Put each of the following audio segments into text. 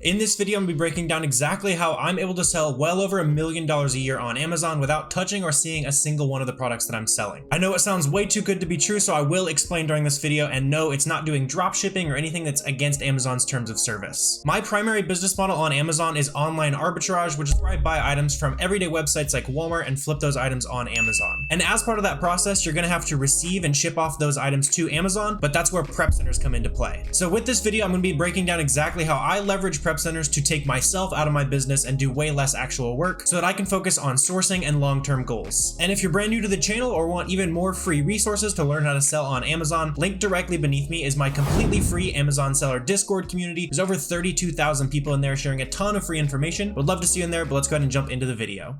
In this video, I'm going to be breaking down exactly how I'm able to sell well over $1 million a year on Amazon without touching or seeing a single one of the products that I'm selling. I know it sounds way too good to be true, so I will explain during this video, and no, it's not doing drop shipping or anything that's against Amazon's terms of service. My primary business model on Amazon is online arbitrage, which is where I buy items from everyday websites like Walmart and flip those items on Amazon. And as part of that process, you're going to have to receive and ship off those items to Amazon, but that's where prep centers come into play. So with this video, I'm going to be breaking down exactly how I leverage prep centers to take myself out of my business and do way less actual work so that I can focus on sourcing and long-term goals. And if you're brand new to the channel or want even more free resources to learn how to sell on Amazon, linked directly beneath me is my completely free Amazon seller Discord community. There's over 32,000 people in there sharing a ton of free information. Would love to see you in there, but let's go ahead and jump into the video.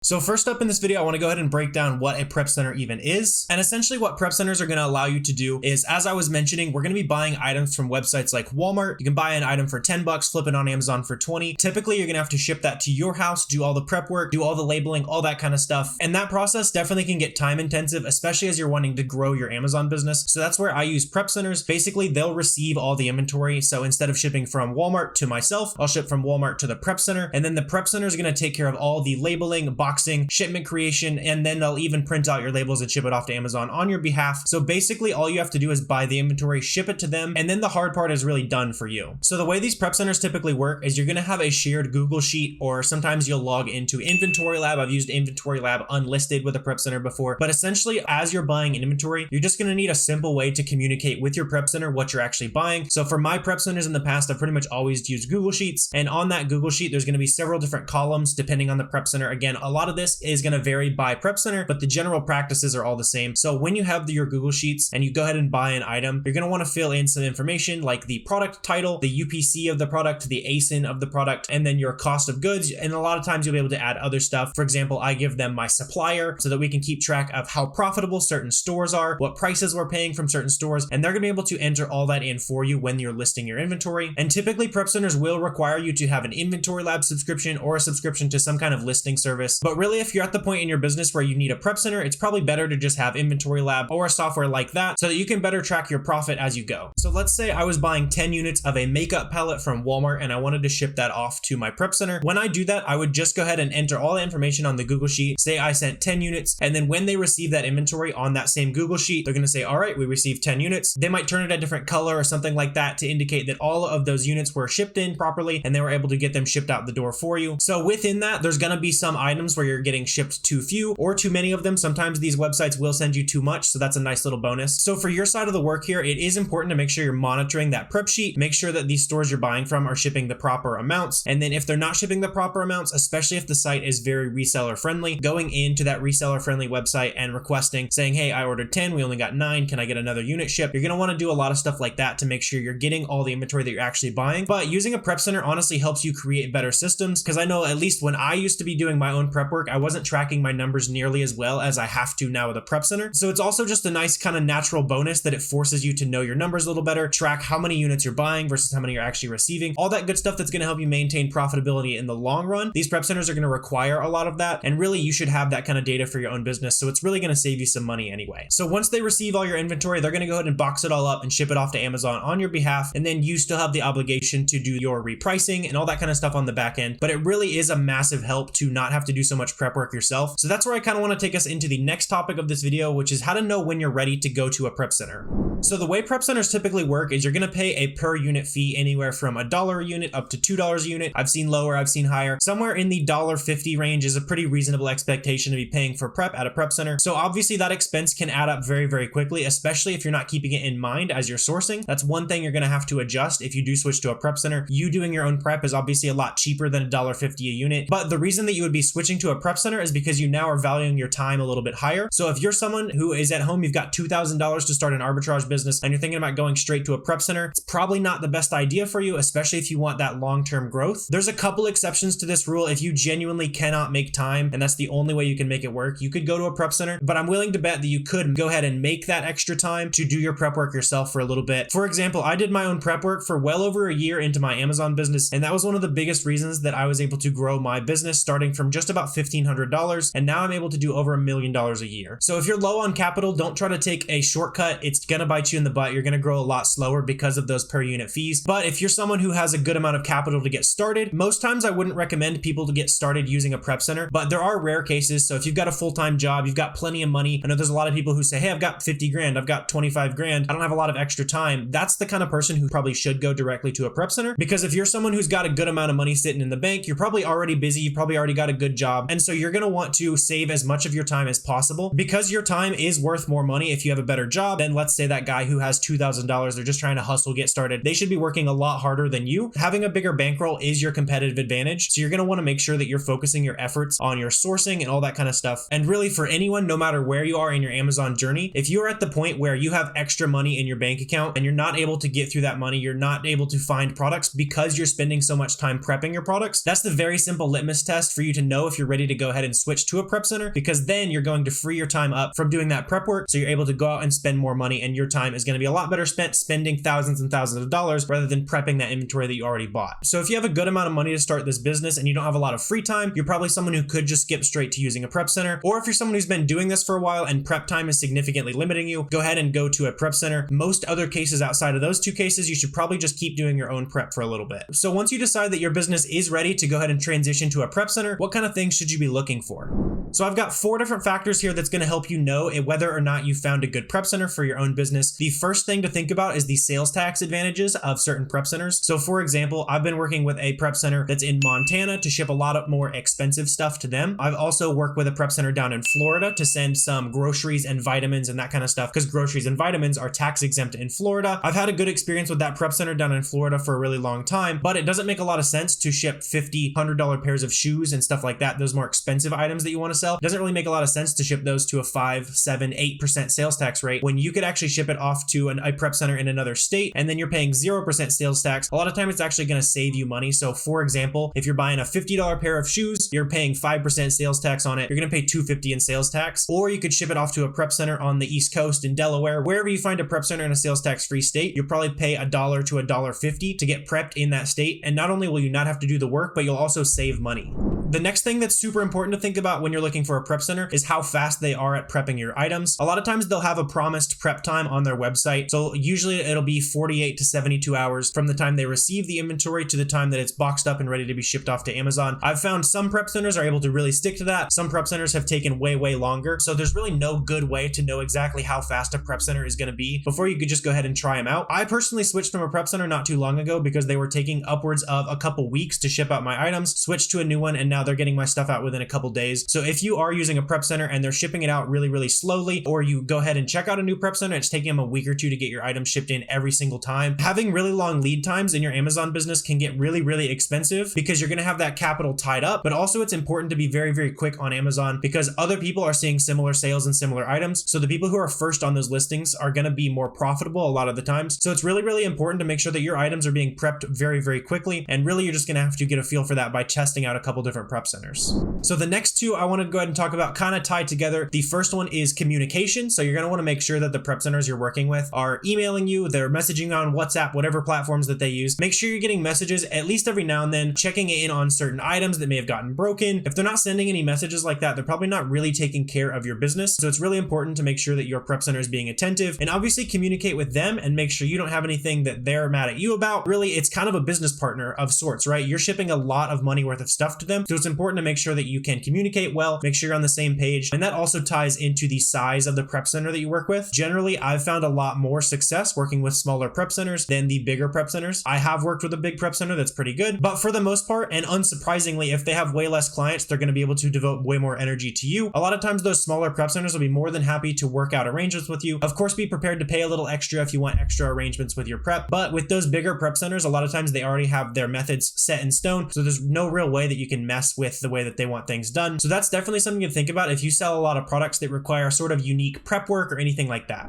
So first up in this video, I want to go ahead and break down what a prep center even is. And essentially what prep centers are going to allow you to do is, as I was mentioning, we're going to be buying items from websites like Walmart. You can buy an item for 10 bucks, flip it on Amazon for 20. Typically, you're going to have to ship that to your house, do all the prep work, do all the labeling, all that kind of stuff. And that process definitely can get time intensive, especially as you're wanting to grow your Amazon business. So that's where I use prep centers. Basically, they'll receive all the inventory. So instead of shipping from Walmart to myself, I'll ship from Walmart to the prep center. And then the prep center is going to take care of all the labeling, boxing, shipment creation, and then they'll even print out your labels and ship it off to Amazon on your behalf. So basically all you have to do is buy the inventory, ship it to them, and then the hard part is really done for you. So the way these prep centers typically work is you're going to have a shared Google Sheet, or sometimes you'll log into Inventory Lab. I've used Inventory Lab unlisted with a prep center before, but essentially as you're buying an inventory, you're just going to need a simple way to communicate with your prep center what you're actually buying. So for my prep centers in the past, I've pretty much always used Google Sheets, and on that Google Sheet, there's going to be several different columns depending on the prep center. Again, a lot of this is going to vary by prep center, but the general practices are all the same. So when you have your Google Sheets and you go ahead and buy an item, you're going to want to fill in some information like the product title, the UPC of the product, the ASIN of the product, and then your cost of goods. And a lot of times you'll be able to add other stuff. For example, I give them my supplier so that we can keep track of how profitable certain stores are, what prices we're paying from certain stores, and they're going to be able to enter all that in for you when you're listing your inventory. And typically prep centers will require you to have an Inventory Lab subscription or a subscription to some kind of listing service. But really, if you're at the point in your business where you need a prep center, it's probably better to just have Inventory Lab or a software like that so that you can better track your profit as you go. So let's say I was buying 10 units of a makeup palette from Walmart and I wanted to ship that off to my prep center. When I do that, I would just go ahead and enter all the information on the Google Sheet. Say I sent 10 units, and then when they receive that inventory on that same Google Sheet, they're going to say, all right, we received 10 units. They might turn it a different color or something like that to indicate that all of those units were shipped in properly and they were able to get them shipped out the door for you. So within that, there's going to be some items where you're getting shipped too few or too many of them. Sometimes these websites will send you too much, so that's a nice little bonus. So for your side of the work here, it is important to make sure you're monitoring that prep sheet. Make sure that these stores you're buying from are shipping the proper amounts. And then if they're not shipping the proper amounts, especially if the site is very reseller friendly, going into that reseller friendly website and requesting, saying, hey, I ordered 10, we only got 9, can I get another unit shipped? You're going to want to do a lot of stuff like that to make sure you're getting all the inventory that you're actually buying. But using a prep center honestly helps you create better systems, because I know at least when I used to be doing my own prep work, I wasn't tracking my numbers nearly as well as I have to now with a prep center. So it's also just a nice kind of natural bonus that it forces you to know your numbers a little better, track how many units you're buying versus how many you're actually receiving, all that good stuff that's going to help you maintain profitability in the long run. These prep centers are going to require a lot of that, and really you should have that kind of data for your own business, so it's really going to save you some money anyway. So once they receive all your inventory, they're going to go ahead and box it all up and ship it off to Amazon on your behalf, and then you still have the obligation to do your repricing and all that kind of stuff on the back end. But it really is a massive help to not have to do so much prep work yourself. So that's where I kind of want to take us into the next topic of this video, which is how to know when you're ready to go to a prep center. So the way prep centers typically work is you're going to pay a per unit fee anywhere from $1 a unit up to $2 a unit. I've seen lower, I've seen higher. Somewhere in the $1.50 range is a pretty reasonable expectation to be paying for prep at a prep center. So obviously that expense can add up very, very quickly, especially if you're not keeping it in mind as you're sourcing. That's one thing you're going to have to adjust if you do switch to a prep center. You doing your own prep is obviously a lot cheaper than $1.50 a unit. But the reason that you would be switching to a prep center is because you now are valuing your time a little bit higher. So if you're someone who is at home, you've got $2,000 to start an arbitrage business and you're thinking about going straight to a prep center, it's probably not the best idea for you, especially if you want that long-term growth. There's a couple exceptions to this rule. If you genuinely cannot make time and that's the only way you can make it work, you could go to a prep center, but I'm willing to bet that you could go ahead and make that extra time to do your prep work yourself for a little bit. For example, I did my own prep work for well over a year into my Amazon business, and that was one of the biggest reasons that I was able to grow my business, starting from just about $1,500, and now I'm able to do over $1 million a year. So if you're low on capital, don't try to take a shortcut. It's gonna bite you in the butt. You're gonna grow a lot slower because of those per unit fees. But if you're someone who has a good amount of capital to get started, most times I wouldn't recommend people to get started using a prep center, but there are rare cases. So if you've got a full-time job, you've got plenty of money. I know there's a lot of people who say, hey, I've got 50 grand, I've got 25 grand, I don't have a lot of extra time. That's the kind of person who probably should go directly to a prep center, because if you're someone who's got a good amount of money sitting in the bank, you're probably already busy, you've probably already got a good job, and so you're gonna want to save as much of your time as possible, because your time is worth more money if you have a better job than, let's say, that guy who has $2,000, they're just trying to hustle, get started. They should be working a lot harder than you. Having a bigger bankroll is your competitive advantage, so you're gonna wanna make sure that you're focusing your efforts on your sourcing and all that kind of stuff. And really, for anyone, no matter where you are in your Amazon journey, if you're at the point where you have extra money in your bank account and you're not able to get through that money, you're not able to find products because you're spending so much time prepping your products, that's the very simple litmus test for you to know if you're ready to go ahead and switch to a prep center, because then you're going to free your time up from doing that prep work, so you're able to go out and spend more money, and your time is going to be a lot better spent spending thousands and thousands of dollars rather than prepping that inventory that you already bought. So if you have a good amount of money to start this business and you don't have a lot of free time, you're probably someone who could just skip straight to using a prep center. Or if you're someone who's been doing this for a while and prep time is significantly limiting you, go ahead and go to a prep center. Most other cases outside of those two cases, you should probably just keep doing your own prep for a little bit. So once you decide that your business is ready to go ahead and transition to a prep center, what kind of things should you be looking for? So I've got 4 different factors here that's going to help you know whether or not you found a good prep center for your own business. The first thing to think about is the sales tax advantages of certain prep centers. So for example, I've been working with a prep center that's in Montana to ship a lot of more expensive stuff to them. I've also worked with a prep center down in Florida to send some groceries and vitamins and that kind of stuff, because groceries and vitamins are tax exempt in Florida. I've had a good experience with that prep center down in Florida for a really long time, but it doesn't make a lot of sense to ship $50, $100 pairs of shoes and stuff like that, those more expensive items that you want to sell. It doesn't really make a lot of sense to ship those to a 5, 7, 8% sales tax rate when you could actually ship it off to a prep center in another state, and then you're paying 0% sales tax. A lot of time it's actually going to save you money. So for example, if you're buying a $50 pair of shoes, you're paying 5% sales tax on it. You're going to pay $250 in sales tax. Or you could ship it off to a prep center on the East Coast in Delaware. Wherever you find a prep center in a sales tax free state, you'll probably pay $1 to $1.50 to get prepped in that state. And not only will you not have to do the work, but you'll also save money. The next thing that's super important to think about when you're looking for a prep center is how fast they are at prepping your items. A lot of times they'll have a promised prep time on their website. So usually it'll be 48 to 72 hours from the time they receive the inventory to the time that it's boxed up and ready to be shipped off to Amazon. I've found some prep centers are able to really stick to that. Some prep centers have taken way longer. So there's really no good way to know exactly how fast a prep center is going to be before you could just go ahead and try them out. I personally switched from a prep center not too long ago because they were taking upwards of a couple weeks to ship out my items, switched to a new one, and now they're getting my stuff out within a couple days. So if you are using a prep center and they're shipping it out really slowly, or you go ahead and check out a new prep center, it's taking them a week or 2 to get your items shipped in every single time. Having really long lead times in your Amazon business can get really expensive because you're going to have that capital tied up, but also it's important to be very quick on Amazon because other people are seeing similar sales and similar items. So the people who are first on those listings are going to be more profitable a lot of the times. So it's really important to make sure that your items are being prepped very quickly. And really, you're just going to have to get a feel for that by testing out a couple different prep centers. So the next 2 I want to go ahead and talk about kind of tied together. The first one is communication. So you're going to want to make sure that the prep centers you're working with are emailing you, they're messaging on WhatsApp, whatever platforms that they use. Make sure you're getting messages at least every now and then, checking in on certain items that may have gotten broken. If they're not sending any messages like that, they're probably not really taking care of your business. So it's really important to make sure that your prep center is being attentive, and obviously communicate with them and make sure you don't have anything that they're mad at you about. Really, it's kind of a business partner of sorts, right? You're shipping a lot of money worth of stuff to them. So it's important to make sure that you can communicate well, make sure you're on the same page. And that also ties into the size of the prep center that you work with. Generally, I've found a lot more success working with smaller prep centers than the bigger prep centers. I have worked with a big prep center that's pretty good, but for the most part, and unsurprisingly, if they have way less clients, they're going to be able to devote way more energy to you. A lot of times those smaller prep centers will be more than happy to work out arrangements with you. Of course, be prepared to pay a little extra if you want extra arrangements with your prep, but with those bigger prep centers, a lot of times they already have their methods set in stone, so there's no real way that you can mess with the way that they want things done. So that's definitely something to think about if you sell a lot of products that require sort of unique prep work or anything like that.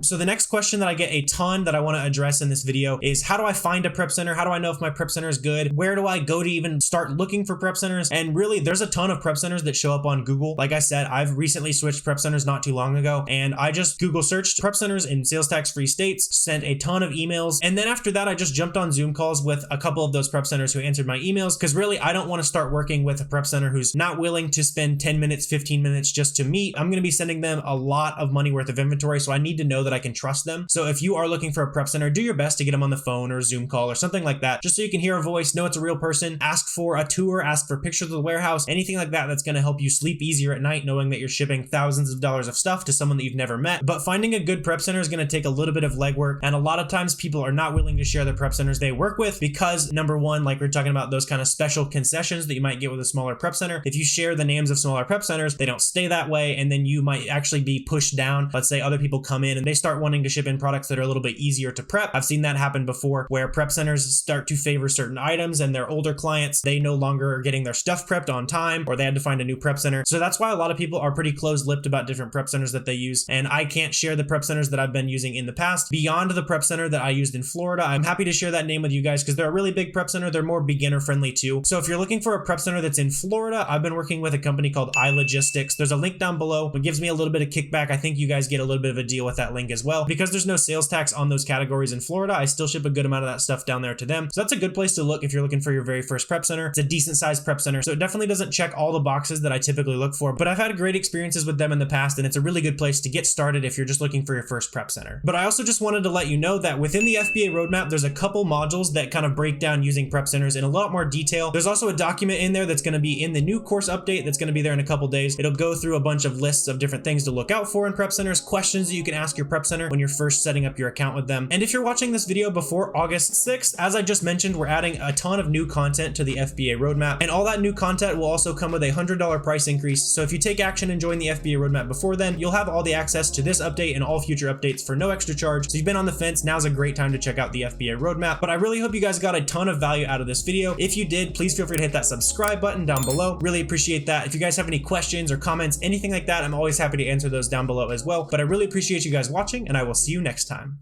So the next question that I get a ton that I want to address in this video is, how do I find a prep center? How do I know if my prep center is good? Where do I go to even start looking for prep centers? And really, there's a ton of prep centers that show up on Google. Like I said, I've recently switched prep centers not too long ago, and I just Google searched prep centers in sales tax free states, sent a ton of emails, and then after that, I just jumped on Zoom calls with a couple of those prep centers who answered my emails, because really, I don't want to start working with a prep center who's not willing to spend 10 minutes, 15 minutes just to meet. I'm going to be sending them a lot of money worth of inventory, so I need to know that I can trust them. So if you are looking for a prep center, do your best to get them on the phone or a Zoom call or something like that, just so you can hear a voice, know it's a real person, ask for a tour, ask for pictures of the warehouse, anything like that that's going to help you sleep easier at night, knowing that you're shipping thousands of dollars of stuff to someone that you've never met. But finding a good prep center is going to take a little bit of legwork, and a lot of times people are not willing to share the prep centers they work with because, number one, like we're talking about, those kind of special concessions that you might get with a smaller prep center. If you share the names of smaller prep centers, they don't stay that way, and then you might actually be pushed down. Let's say other people come in and they start wanting to ship in products that are a little bit easier to prep. I've seen that happen before, where prep centers start to favor certain items, and their older clients, they no longer are getting their stuff prepped on time, or they had to find a new prep center. So that's why a lot of people are pretty close-lipped about different prep centers that they use, and I can't share the prep centers that I've been using in the past beyond the prep center that I used in Florida. I'm happy to share that name with you guys because they're a really big prep center. They're more beginner friendly too. So if you're looking for a prep center that's in Florida, I've been working with a company called iLogistics. There's a link down below. It gives me a little bit of kickback. I think you guys get a little bit of a deal with that link as well. Because there's no sales tax on those categories in Florida, I still ship a good amount of that stuff down there to them. So that's a good place to look if you're looking for your very first prep center. It's a decent sized prep center, so it definitely doesn't check all the boxes that I typically look for, but I've had great experiences with them in the past, and it's a really good place to get started if you're just looking for your first prep center. But I also just wanted to let you know that within the FBA roadmap, there's a couple modules that kind of break down using prep centers in a lot more detail. There's also a document in there that's going to be in the new course update that's going to be there in a couple days. It'll go through a bunch of lists of different things to look out for in prep centers, questions that you can ask your prep center when you're first setting up your account with them. And if you're watching this video before August 6th, as I just mentioned, we're adding a ton of new content to the FBA roadmap, and all that new content will also come with a $100 price increase. So if you take action and join the FBA roadmap before then, you'll have all the access to this update and all future updates for no extra charge. So you've been on the fence, now's a great time to check out the FBA roadmap. But I really hope you guys got a ton of value out of this video. If you did, please feel free to hit that subscribe button down below. Really appreciate that. If you guys have any questions or comments, anything like that, I'm always happy to answer those down below as well. But I really appreciate you guys watching, and I will see you next time.